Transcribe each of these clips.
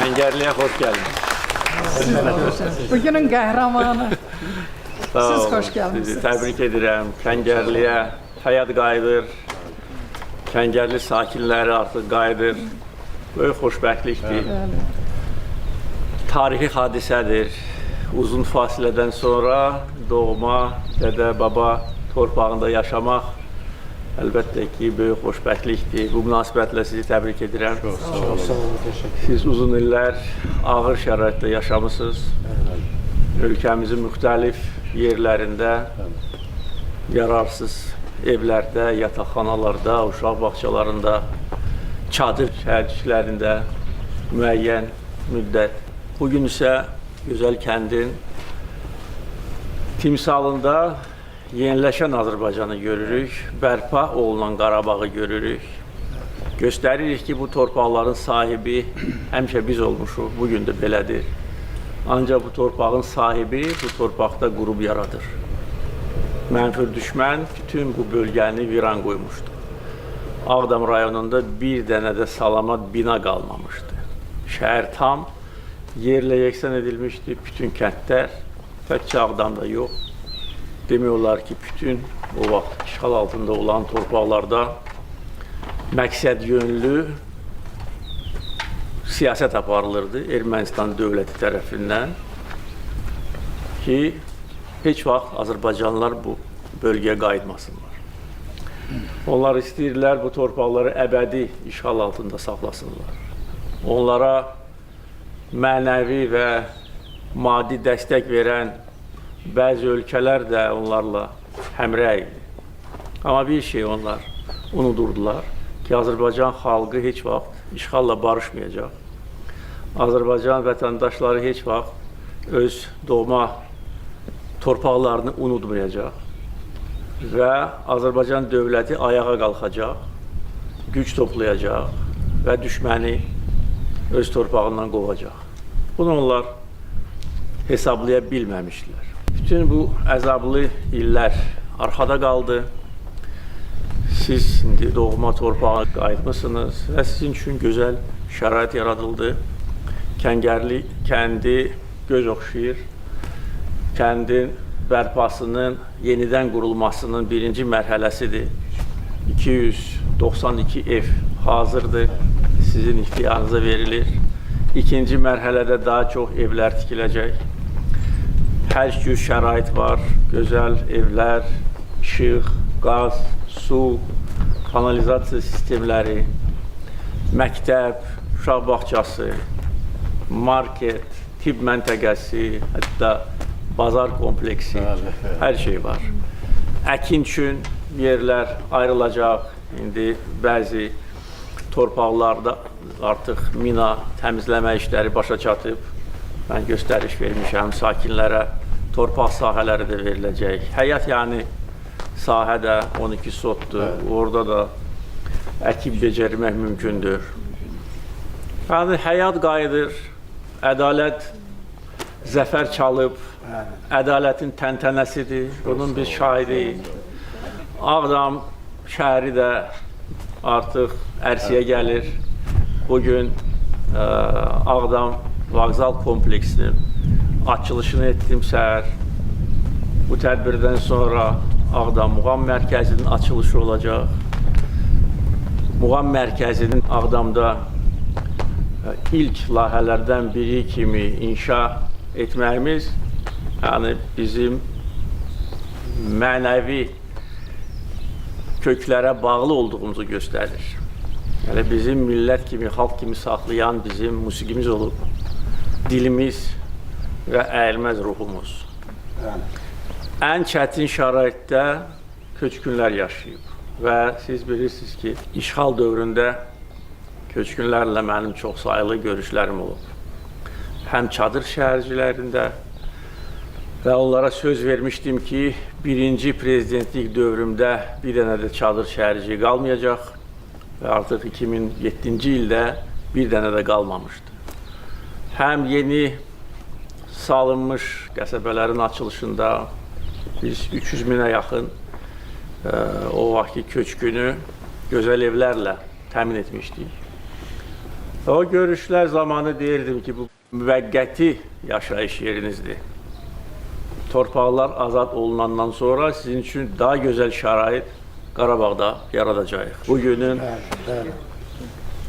Kəngərliyə xoş gəldiniz. Bugünün qəhrəmanı. Sağ Siz olun, xoş gəlmisiniz. Sizi təbrik edirəm. Kəngərliyə həyat qayıdır. Kəngərli sakinləri artıq qayıdır. Böyük xoşbəxtlikdir. Tarixi hadisədir. Uzun fasilədən sonra doğma, dədə, baba torpağında yaşamaq əlbəttə ki, böyük xoşbəxtlikdir. Bu münasibətlə sizi təbrik edirəm. Siz uzun illər ağır şəraitdə yaşamısınız. Ölkəmizin müxtəlif yerlərində, yararsız evlərdə, yataqxanalarda, uşaq bağçalarında, çadır şəhərciklərində müəyyən müddət. Bugün isə gözəl kəndin timsalında yeniləşən Azərbaycanı görürük, bərpa olunan Qarabağı görürük. Göstəririk ki, bu torpaqların sahibi həmişə biz olmuşuq, bugün də belədir. Ancaq bu torpağın sahibi bu torpaqda qurub yaradır. Mənfur düşmən bütün bu bölgəni viran qoymuşdu. Ağdam rayonunda bir dənə də salamat bina qalmamışdı. Şəhər tam yerlə yeksan edilmişdi, bütün kəndlər, təkcə Ağdamda yox. Demək olar ki, bütün o vaxt işğal altında olan torpaqlarda məqsəd yönlü siyasət aparılırdı Ermənistan dövləti tərəfindən ki, heç vaxt Azərbaycanlılar bu bölgəyə qayıtmasınlar. Onlar istəyirlər bu torpaqları əbədi işğal altında saxlasınlar. Onlara mənəvi və maddi dəstək verən bəzi ölkələr də onlarla həmrəy idi. Amma bir şey onlar unudurdular ki, Azərbaycan xalqı heç vaxt işğalla barışmayacaq. Azərbaycan vətəndaşları heç vaxt öz doğma torpaqlarını unutmayacaq. Və Azərbaycan dövləti ayağa qalxacaq, güc toplayacaq və düşməni öz torpağından qovacaq. Bunu onlar hesablaya bilməmişdilər. Bütün bu əzablı illər arxada qaldı. Siz indi doğma torpağa qayıtmışsınız və sizin üçün gözəl şərait yaradıldı. Kəngərli kəndi göz oxşayır. Kəndin bərpasının, yenidən qurulmasının birinci mərhələsidir. 292 ev hazırdır, sizin ixtiyarınıza verilir. İkinci mərhələdə daha çox evlər tikiləcək. Hər cür şərait var, gözəl evlər, işıq, qaz, su, kanalizasiya sistemləri, məktəb, uşaq bağçası, market, tibb məntəqəsi, hətta bazar kompleksi, hər şey var. Əkin üçün yerlər ayrılacaq. İndi bəzi torpaqlarda artıq mina təmizləmə işləri başa çatıb. Mən göstəriş vermişəm sakinlərə, torpaq sahələri də veriləcək. Həyat yəni sahədə 12 sotdur, orada da əkib becərmək mümkündür. Yəni həyat qayıdır, ədalət zəfər çalıb, ədalətin təntənəsidir, bunun biz şahidiyik. Ağdam şəhəri də artıq ərsəyə gəlir. Bugün Ağdam vağzal kompleksinin açılışını etdim səhər. Bu tədbirdən sonra Ağdam Muğam Mərkəzinin açılışı olacaq. Muğam Mərkəzinin Ağdamda ilk layihələrdən biri kimi inşa etməyimiz yəni bizim mənəvi köklərə bağlı olduğumuzu göstərir. Yəni bizim millət kimi, xalq kimi saxlayan bizim musiqimiz olub, dilimiz və əyilməz ruhumuz. Ən çətin şəraitdə köçkünlər yaşayıb və siz bilirsiniz ki, işğal dövründə köçkünlərlə mənim çox sayılı görüşlərim olub. Həm çadır şəhərcilərində və onlara söz vermişdim ki, birinci prezidentlik dövrümdə bir dənə də çadır şəhərci qalmayacaq və artıq 2007-ci ildə bir dənə də qalmamışdı. Həm yeni salınmış qəsəbələrin açılışında biz 300 minə yaxın o vaxtki köçkünü gözəl evlərlə təmin etmişdik. O görüşlər zamanı deyirdim ki, bu müvəqqəti yaşayış yerinizdir. Torpaqlar azad olunandan sonra sizin üçün daha gözəl şərait Qarabağda yaradacağıq. Bugünün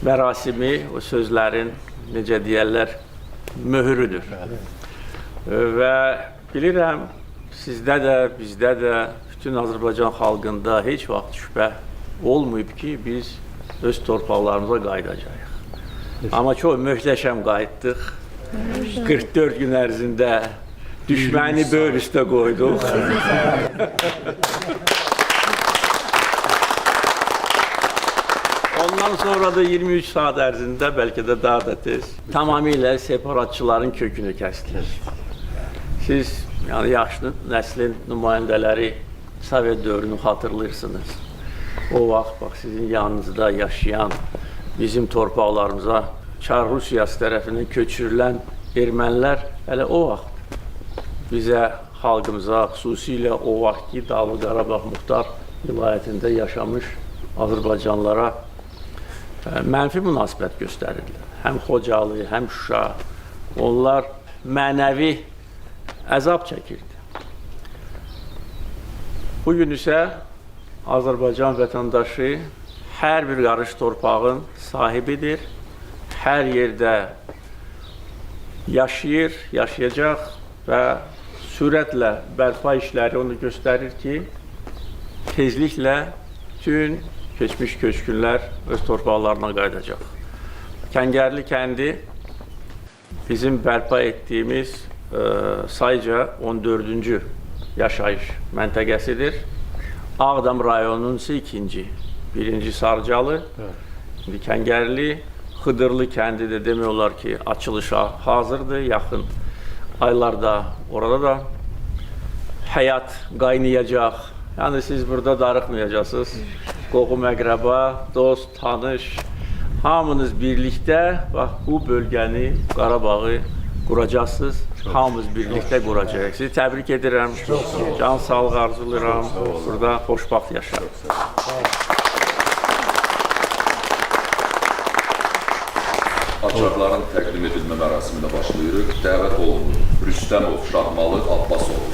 mərasimi, o sözlərin, necə deyərlər, möhürüdür. Və bilirəm, sizdə də, bizdə də, bütün Azərbaycan xalqında heç vaxt şübhə olmayıb ki, biz öz torpaqlarımıza qayıdacağıq. Amma çox möhtəşəm qayıtdıq. 44 gün ərzində düşməni böyür üstə qoyduq. Ondan sonra da 23 saat ərzində, bəlkə də daha da tez, tamamilə separatçıların kökünü kəsdik. Siz, yəni yaşlı nəslin nümayəndələri Sovet dövrünü xatırlayırsınız. O vaxt, bax, sizin yanınızda yaşayan, bizim torpaqlarımıza Çar Rusiyası tərəfindən köçürülən ermənilər hələ o vaxt bizə, xalqımıza, xüsusilə o vaxtki Dağlıq Qarabağ Muxtar vilayətində yaşamış Azərbaycanlılara mənfi münasibət göstərirlər. Həm Xocalı, həm Şuşa, onlar mənəvi əzab çəkirdi. Bugün isə Azərbaycan vətəndaşı hər bir qarış torpağın sahibidir. Hər yerdə yaşayır, yaşayacaq və sürətlə bərpa işləri onu göstərir ki, tezliklə bütün keçmiş köçkünlər öz torpaqlarına qayıdacaq. Kəngərli kəndi bizim bərpa etdiyimiz sayca 14-cü yaşayış məntəqəsidir. Ağdam rayonunun isə ikinci, birinci Sarcalı, indi Kəngərli, Xıdırlı kəndi də demək olar ki, açılışa hazırdır. Yaxın aylarda orada da həyat qaynayacaq. Yəni siz burada darıxmayacaqsınız. Qohum əqrəba, dost, tanış, hamınız birlikdə bax, bu bölgəni, Qarabağı quracaqsınız. Hamımız birlikdə quracaq. Sizi təbrik edirəm. Can sağlıq arzulayıram. Burada xoşbaxt yaşayın. Açarların təqdim edilmə mərasiminə başlayırıq. Dəvət olunur Rüstəmov Şahmalı Abbasoğlu.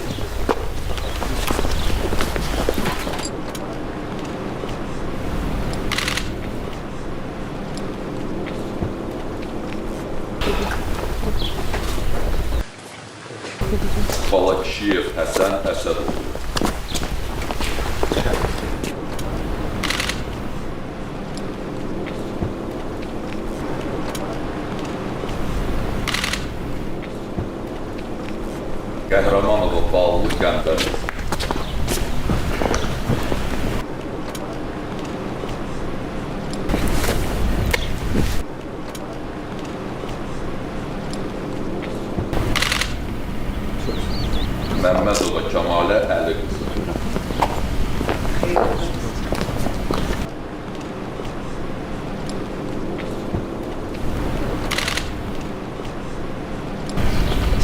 Balakişiyev Həsən Əsədoğlu. Qəhrəmanova Bağlı Qəmbərov. Məmmədova Kəmalə Əli qızı.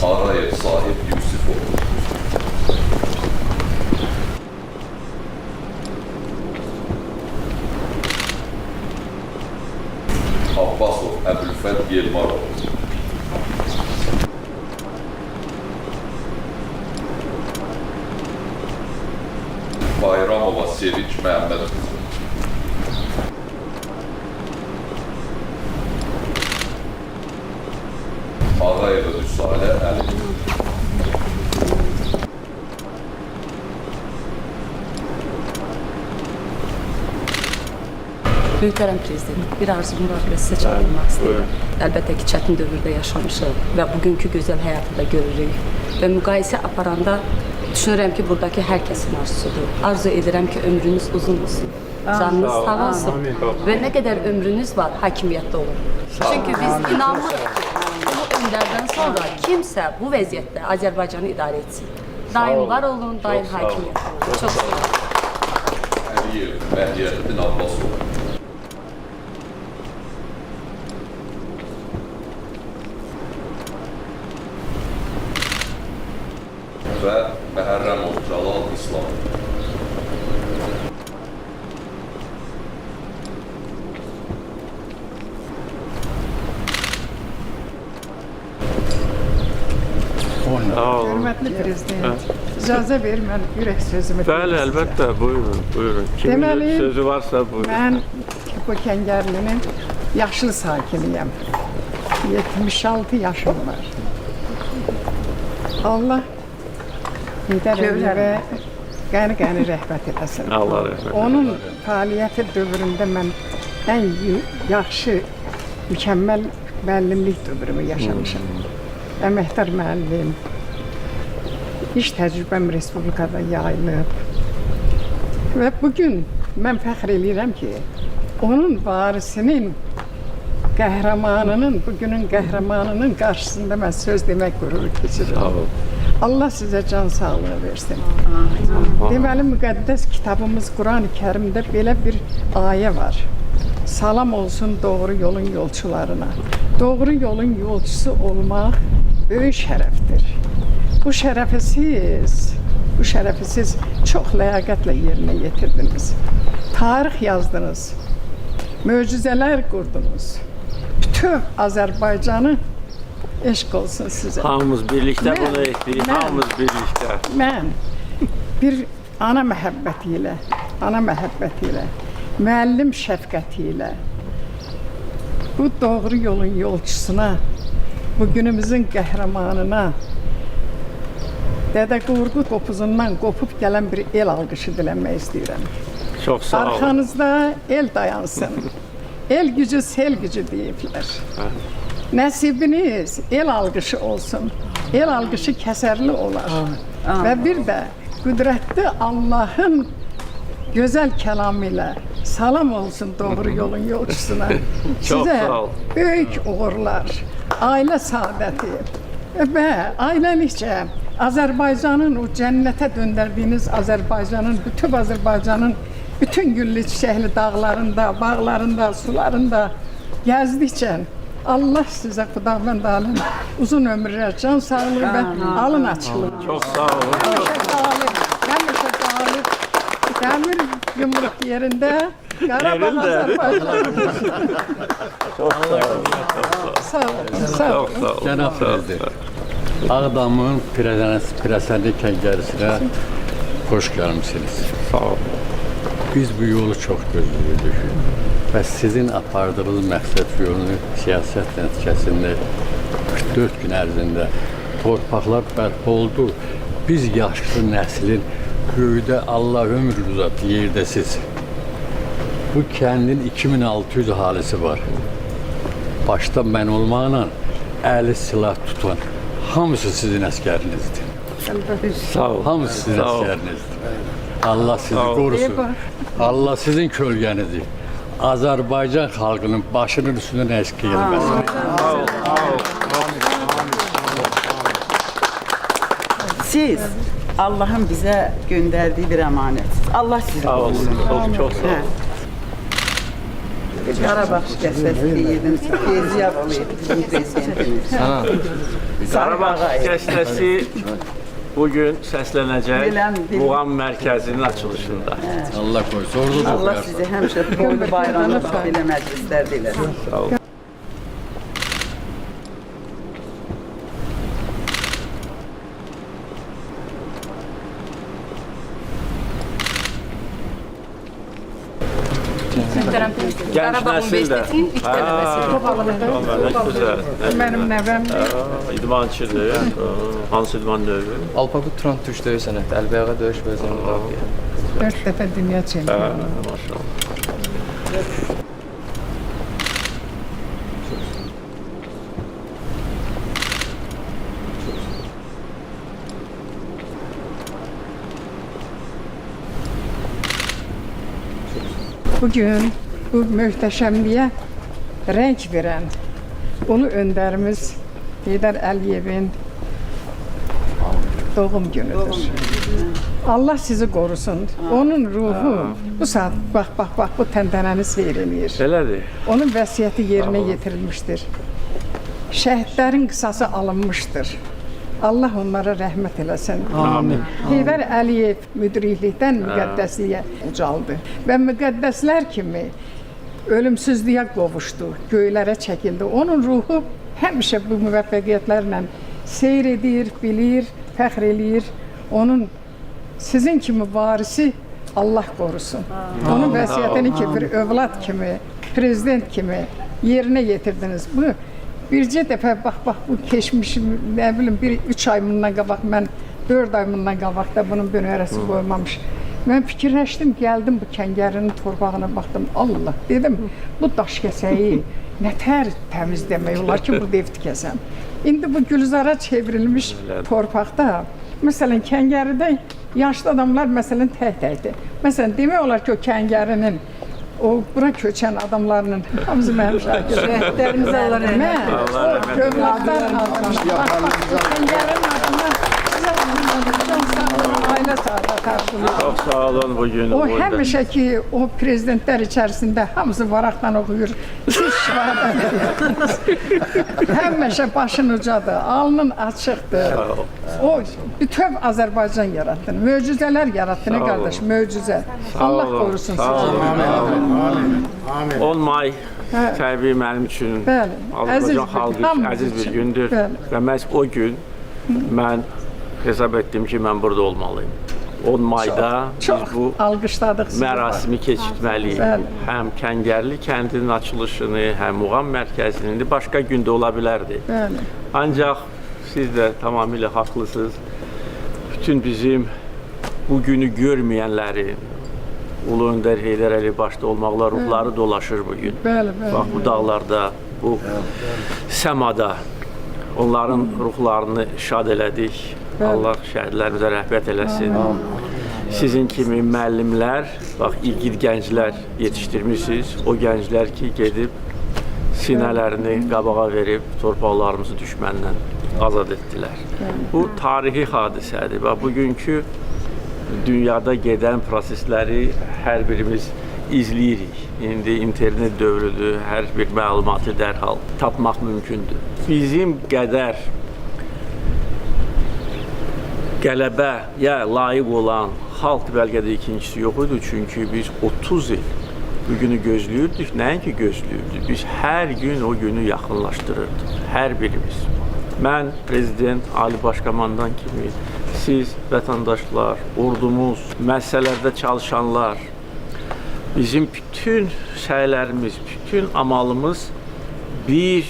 Ağayev Sahib Yusifov. Abbasov Əbülfət Yelmarov. Bayramova Sevinç Məhəmməd qızı. Ağayeva Düsalə Əli. Möhtərəm Prezident, bir arzum var və sizə çağırmaq istəyirəm. Əlbəttə ki, çətin dövrdə yaşamışıq və bugünkü gözəl həyatı da görürük. Və müqayisə aparanda düşünürəm ki, buradakı hər kəsin arzusudur. Arzu edirəm ki, ömrünüz uzun olsun. Canınız sağ olsun və nə qədər ömrünüz var, hakimiyyətdə olun. Çünki biz inanmırıq ki, bu öndərdən sonra kimsə bu vəziyyətdə Azərbaycanı idarə etsin. Daim var olun, daim hakimiyyət olun. Çox sağ olun. Əliyev Məhiyyəddin Abbasov. Və Məhərrəmov Cəlal İslam. Hörmətli prezident, icazə ver mən ürək sözümü Bəli, deyim sizə. əlbəttə, buyurun, buyurun. Kimin Deməli, sözü varsa buyurun. Mən bu Kəngərlinin yaşlı sakiniyəm. 76 yaşım var. Allah Heydər Əliyevə qəni rəhmət eləsin. Allah rəhmət Onun fəaliyyəti dövründə mən ən yaxşı, mükəmməl müəllimlik dövrümü yaşamışam. Əməkdar müəllim, iş təcrübəm Respublikada yayılıb. Və bugün mən fəxr edirəm ki, onun varisinin, qəhrəmanının, bugünün qəhrəmanının qarşısında mən söz demək qüruru keçirirəm. Allah sizə can sağlığı versin. Deməli, müqəddəs kitabımız Quran-ı Kərimdə belə bir ayə var. Salam olsun doğru yolun yolçularına. Doğru yolun yolçusu olmaq böyük şərəfdir. Bu şərəfi siz çox ləyaqətlə yerinə yetirdiniz. Tarix yazdınız, möcüzələr qurdunuz. Bütün Azərbaycanı eşq olsun sizə. Hamımız birlikdə bunu etdik, hamımız birlikdə. Mən bir ana məhəbbəti ilə, müəllim şəfqəti ilə bu doğru yolun yolçusuna, bugünümüzün qəhrəmanına, Dədə Qorqud qopuzundan qopub gələn bir el alqışı dilənmək istəyirəm. Çox sağ olun. Arxanızda el dayansın. El gücü, sel gücü deyiblər. Nəsibiniz el alqışı olsun. El alqışı kəsərli olar. Və bir də qüdrətli Allahın gözəl kəlamı ilə salam olsun doğru yolun yolçusuna. Çox Sizə sağ ol. böyük uğurlar, ailə saadəti və ailəlikcə Azərbaycanın o cənnətə döndərdiyiniz Azərbaycanın, bütün güllü çiçəkli dağlarında, bağlarında, sularında gəzdikcə Allah sizə Xudavənd aləm uzun ömürlər, can sağlığı və alın açıqlığı. Çox sağ olun. Həmişə qalib, dəmir yumruq yerində, Qarabağ Azərbaycan. Çox sağ olun. Sağ olun, sağ olun. Çox sağ olun. Cənab prezident, Ağdamın Pirəsəndi Kəngərisinə xoş gəlmişsiniz. Sağ olun. Biz bu yolu çox gözləyirdik və sizin apardığınız məqsəd yolunu siyasət nəticəsində 44 gün ərzində torpaqlar bərpa oldu. Biz yaşlı nəslin göydə Allah ömür uzat yerdəsiz. Bu kəndin 2600 ahalisi var. Başda mən olmaqla əli silah tutan hamısı sizin əskərinizdir. Sağ olun. Hamısı sizin Sağ olun. əskərinizdir. Allah sizi Sağ ol. qorusun. Allah sizin kölgənizdir. Azərbaycan xalqının başının üstündən əşq edilməsin. Sağ olun. Siz Allah'ın bize gönderdiği bir emanet. Allah sizi Sağ olun. korusun. Çok sağ olun. Qarabağ qəsəsliyidim. Gezi yapmayı bizim prezidentimiz. Qarabağ kəsləsi bugün səslənəcək Bilən, bilən. Muğam mərkəzinin açılışında. Allah qoysun. Orada da Allah sizi həmişə boylu bayramlı belə məclislər diləsin. Sağ olun. Gənc nəsil də. Gözəl. Mənim nəvəm İdmançıdır. Hansı idman növü? Alpabet Turan Türk döyüş sənəti, əlbəyağa döyüş və özünü müdafiə. 4 dəfə dünya çempionu. Maşallah. Bugün bu möhtəşəmliyə rəng verən ulu öndərimiz Heydər Əliyevin doğum günüdür. Allah sizi qorusun. Onun ruhu bu saat bax bu təntənəni seyr eləyir. Belədir. Onun vəsiyyəti yerinə yetirilmişdir. Şəhidlərin qisası alınmışdır. Allah onlara rəhmət eləsin. Amin. Heydər Əliyev müdriklikdən müqəddəsliyə ucaldı və müqəddəslər kimi ölümsüzlüyə qovuşdu, göylərə çəkildi. Onun ruhu həmişə bu müvəffəqiyyətlərlə seyr edir, bilir, fəxr eləyir. Onun sizin kimi varisi Allah qorusun. Onun vəsiyyətini ki, bir övlad kimi, prezident kimi yerinə yetirdiniz. Bu bircə dəfə bax bu keçmişim, nə bilim, 3 ay bundan qabaq mən 4 ay bundan qabaq da bunun bünövrəsi qoymamış. Mən fikirləşdim, gəldim bu kəngərinin torpağına baxdım. Allah, dedim, bu daş kəsəyi nətər təmiz demək olar ki, burada ev tikəsəm. İndi bu Gülzara çevrilmiş torpaqda, məsələn, kəngəridə yaşlı adamlar məsələn tək-təkdir. Məsələn, demək olar ki, o kəngərinin, o bura köçən adamlarının hamısı mənim şagirdlərim. Rəhbərimiz Allah rəhmət. Mən o dövlətlər adına, kəngərin adına sizə ailə saadət arzulayıram. Çox sağ olun bu gün. O həmişə ki, o prezidentlər içərisində hamısı varaqdan oxuyur. Siz şifadən edirsiniz. Həmişə başın ucadır, alnın açıqdır. O bütöv Azərbaycan yarattın, möcüzələr yarattın, qardaş, möcüzə. Allah qorusun sizi. 10 may təbii mənim üçün Azərbaycan xalqı üçün əziz bir gündür. Və məhz o gün mən hesab etdim ki, mən burada olmalıyım. 10 mayda biz bu mərasimi keçirməliyik. Həm Kəngərli kəndinin açılışını, həm Muğam mərkəzini, başqa gündə ola bilərdi. Ancaq siz də tamamilə haqlısınız. Bütün bizim bu günü görməyənlərin, Ulu Öndər Heydər Əliyev başda olmaqla ruhları dolaşır bugün. Bax, bu dağlarda, bu səmada onların ruhlarını şad elədik. Allah şəhidlərimizə rəhmət eləsin. Sizin kimi müəllimlər, bax, igid gənclər yetişdirmişsiniz. O gənclər ki, gedib sinələrini qabağa verib torpaqlarımızı düşməndən azad etdilər. Bu tarixi hadisədir. Bax, bugünkü dünyada gedən prosesləri hər birimiz izləyirik. İndi internet dövrüdür, hər bir məlumatı dərhal tapmaq mümkündür. Bizim qədər qələbəyə layiq olan xalq bəlkə də ikincisi yox idi. Çünki biz 30 il bu günü gözləyirdik. Nəinki gözləyirdik? Biz hər gün o günü yaxınlaşdırırdıq. Hər birimiz. Mən prezident, Ali Başkomandan kimi, siz vətəndaşlar, ordumuz, məsələlərdə çalışanlar, bizim bütün səylərimiz, bütün amalımız bir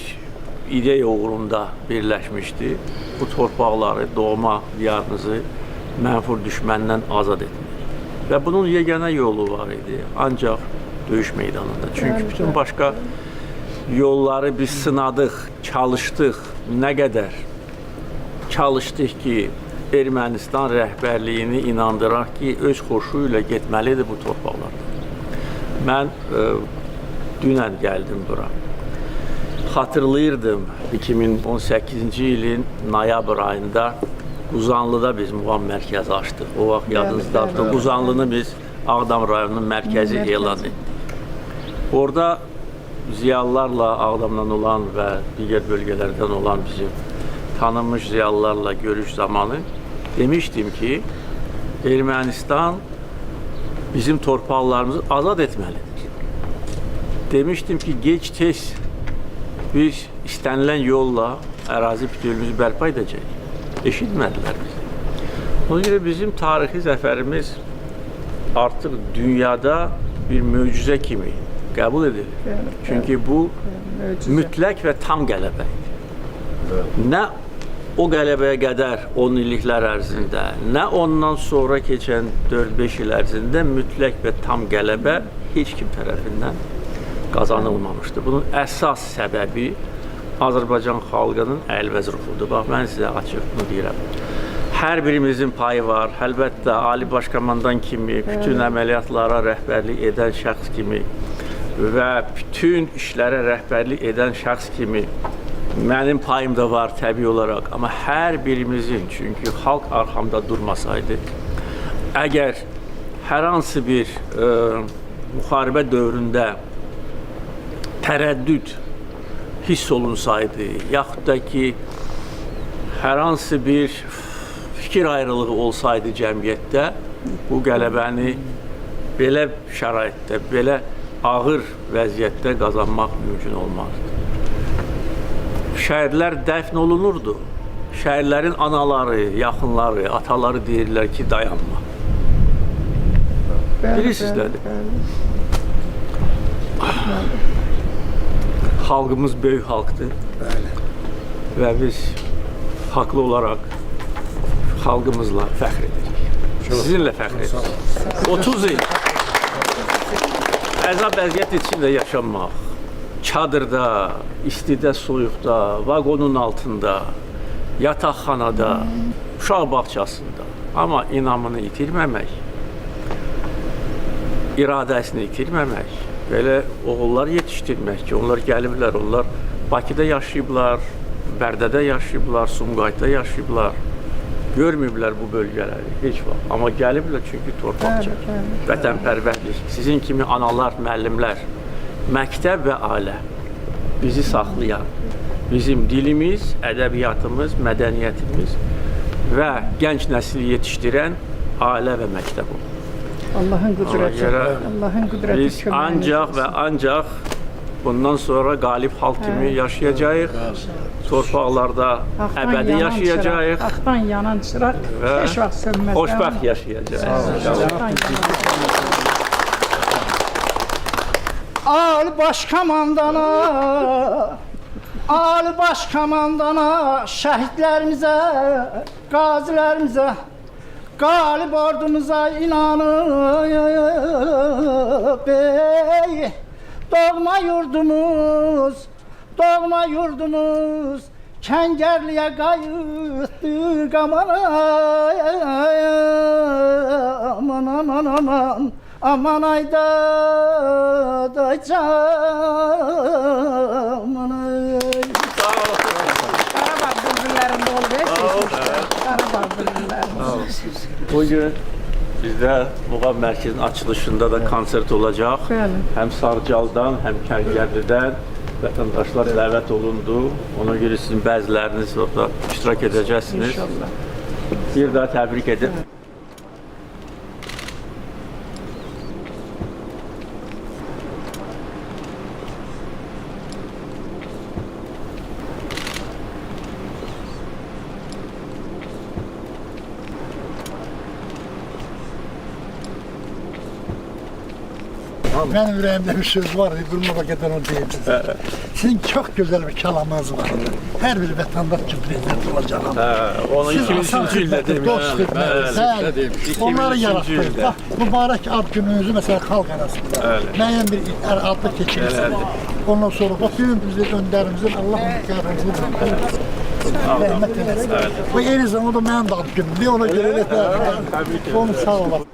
ideya uğrunda birləşmişdi. Bu torpaqları, doğma diyarınızı mənfur düşməndən azad etmək. Və bunun yeganə yolu var idi, ancaq döyüş meydanında. Çünki bütün başqa yolları biz sınadıq, çalışdıq. Nə qədər çalışdıq ki, Ermənistan rəhbərliyini inandıraq ki, öz xoşu ilə getməlidir bu torpaqlarda. Mən dünən gəldim bura. Xatırlayırdım 2018-ci ilin noyabr ayında Quzanlıda biz Muğam mərkəzi açdıq. O vaxt yadınızdadır. Quzanlını biz Ağdam rayonunun mərkəzi elan etdik. Orada ziyalılarla, Ağdamdan olan və digər bölgələrdən olan bizim tanınmış ziyalılarla görüş zamanı demişdim ki, Ermənistan bizim torpaqlarımızı azad etməlidir. Demişdim ki, gec-tez biz istənilən yolla ərazi bütövlüyümüzü bərpa edəcəyik. Eşitmədilər bizi. Ona görə bizim tarixi zəfərimiz artıq dünyada bir möcüzə kimi qəbul edilir. Çünki bu mütləq və tam qələbə idi. Nə o qələbəyə qədər 10 illiklər ərzində, nə ondan sonra keçən 4-5 il ərzində mütləq və tam qələbə heç kim tərəfindən qazanılmamışdır. Bunun əsas səbəbi Azərbaycan xalqının əlvəz ruhudur. Bax, mən sizə açıq bunu deyirəm. Hər birimizin payı var. Əlbəttə, Ali Başkomandan kimi, bütün əməliyyatlara rəhbərlik edən şəxs kimi və bütün işlərə rəhbərlik edən şəxs kimi mənim payım da var təbii olaraq. Amma hər birimizin, çünki xalq arxamda durmasaydı, əgər hər hansı bir müharibə dövründə tərəddüd hiss olunsaydı, yaxud da ki, hər hansı bir fikir ayrılığı olsaydı cəmiyyətdə, bu qələbəni belə şəraitdə, belə ağır vəziyyətdə qazanmaq mümkün olmazdı. Şəhidlər dəfn olunurdu, şəhərlərin anaları, yaxınları, ataları deyirlər ki, dayanma. Bilirsiniz nədir? Xalqımız böyük xalqdır və biz haqlı olaraq xalqımızla fəxr edirik. Sizinlə fəxr edirik. 30 il əzab əziyyət içində yaşamaq, çadırda, istidə, soyuqda, vaqonun altında, yataqxanada, uşaq bağçasında, amma inamını itirməmək, iradəsini itirməmək, belə oğullar yetişdirmək ki, onlar gəliblər, onlar Bakıda yaşayıblar, Bərdədə yaşayıblar, Sumqayıtda yaşayıblar, görməyiblər bu bölgələri heç vaxt. Amma gəliblər çünki torpaqça, vətənpərvərlik, sizin kimi analar, müəllimlər, məktəb və ailə bizi saxlayan, bizim dilimiz, ədəbiyyatımız, mədəniyyətimiz və gənc nəsli yetişdirən ailə və məktəb olur. Allahın qüdrəti, Allahın qüdrəti Biz ancaq və ancaq bundan sonra qalib xalq kimi yaşayacağıq, torpaqlarda əbədi yaşayacağıq Haqdan yanan çıraq heç vaxt sönməz. xoşbəxt yaşayacağıq. Ali baş komandana, şəhidlərimizə, qazilərimizə, qalib ordumuza inanıb, doğma yurdumuz, Kəngərliyə qayıtdıq, aman ayda aman ay. Qarabağ bülbüllərində oldu, Qarabağ bülbüllərində. Bugün bizdə Muğam Mərkəzinin açılışında da konsert olacaq. Bəli. Həm Sarcaldan, həm Kəngərlidən vətəndaşlar dəvət olundu. Ona görə sizin bəziləriniz orada iştirak edəcəksiniz. İnşallah. Bir daha təbrik edim. Benim yüreğimde bir söz var, durmadan onu diyeyim size. Sizin çok güzel bir kelamınız var. Her bir vatandaş için prezident olacağım. Onu Siz 2003 insan ildə hizmeti, dost hizmeti, onları 2003 yarattık. ildə. Bak, mübarek ad gününüzü mesela halk arasında. Müəyyən bir adlı keçirirsiniz. Ondan sonra bütün bizim önderimizin Allah mükarrımızı rahmet eylesin. Bu en zamanda benim de ad günüm. Bir ona göre yeter. Onu sağ olun.